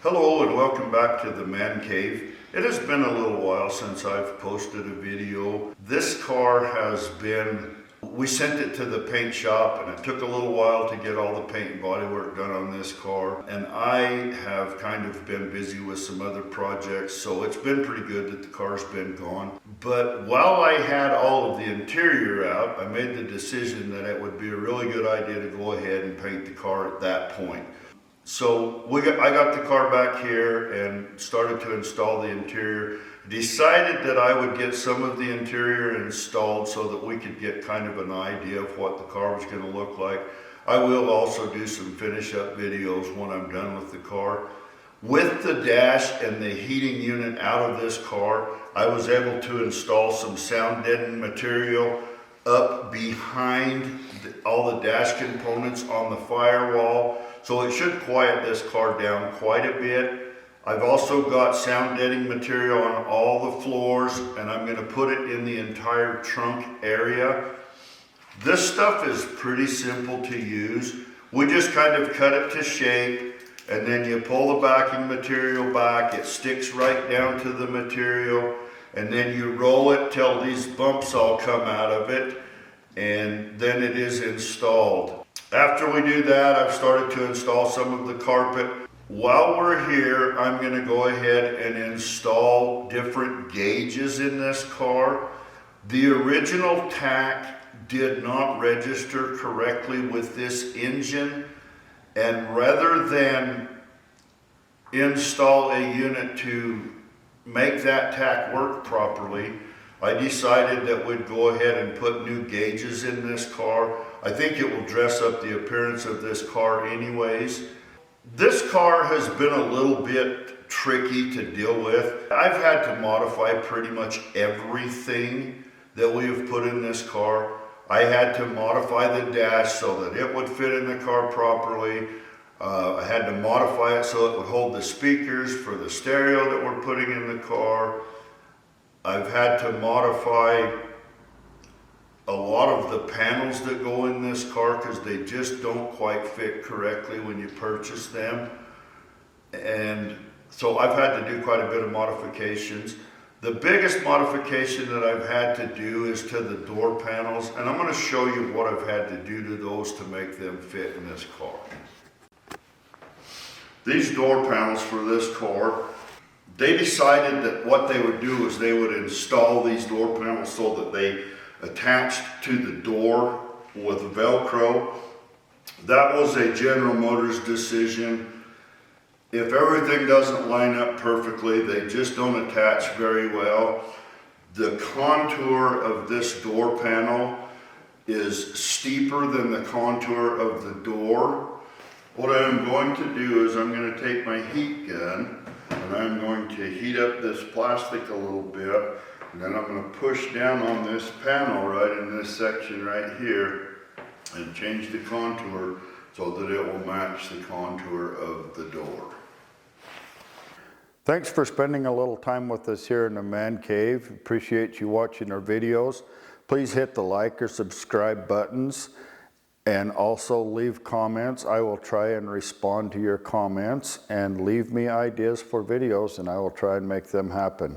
Hello and welcome back to the Man Cave. It has been a little while since I've posted a video. This car has been, we sent it to the paint shop and it took a little while to get all the paint and body work done on this car. And I have kind of been busy with some other projects, so it's been pretty good that the car's been gone. But while I had all of the interior out, I made the decision that it would be a really good idea to go ahead and paint the car at that point. So I got the car back here and started to install the interior. Decided that I would get some of the interior installed so that we could get kind of an idea of what the car was going to look like. I will also do some finish up videos when I'm done with the car. With the dash and the heating unit out of this car, I was able to install some sound deadening material up behind all the dash components on the firewall. So it should quiet this car down quite a bit. I've also got sound deadening material on all the floors, and I'm going to put it in the entire trunk area. This stuff is pretty simple to use. We just kind of cut it to shape, and then you pull the backing material back. It sticks right down to the material, and then you roll it till these bumps all come out of it, and then it is installed. After we do that, I've started to install some of the carpet. While we're here, I'm going to go ahead and install different gauges in this car. The original tack did not register correctly with this engine, and rather than install a unit to make that tack work properly, I decided that we'd go ahead and put new gauges in this car. I think it will dress up the appearance of this car anyways. This car has been a little bit tricky to deal with. I've had to modify pretty much everything that we have put in this car. I had to modify the dash so that it would fit in the car properly. I had to modify it so it would hold the speakers for the stereo that we're putting in the car. I've had to modify a lot of the panels that go in this car because they just don't quite fit correctly when you purchase them. And so I've had to do quite a bit of modifications. The biggest modification that I've had to do is to the door panels, and I'm going to show you what I've had to do to those to make them fit in this car. These door panels for this car, they decided that what they would do is they would install these door panels so that they attached to the door with Velcro. That was a General Motors decision. If everything doesn't line up perfectly, they just don't attach very well. The contour of this door panel is steeper than the contour of the door. What I'm going to do is I'm going to take my heat gun and I'm going to heat up this plastic a little bit, and then I'm going to push down on this panel right in this section right here and change the contour so that it will match the contour of the door. Thanks for spending a little time with us here in the Man Cave. Appreciate you watching our videos. Please hit the like or subscribe buttons and also leave comments. I will try and respond to your comments, and leave me ideas for videos and I will try and make them happen.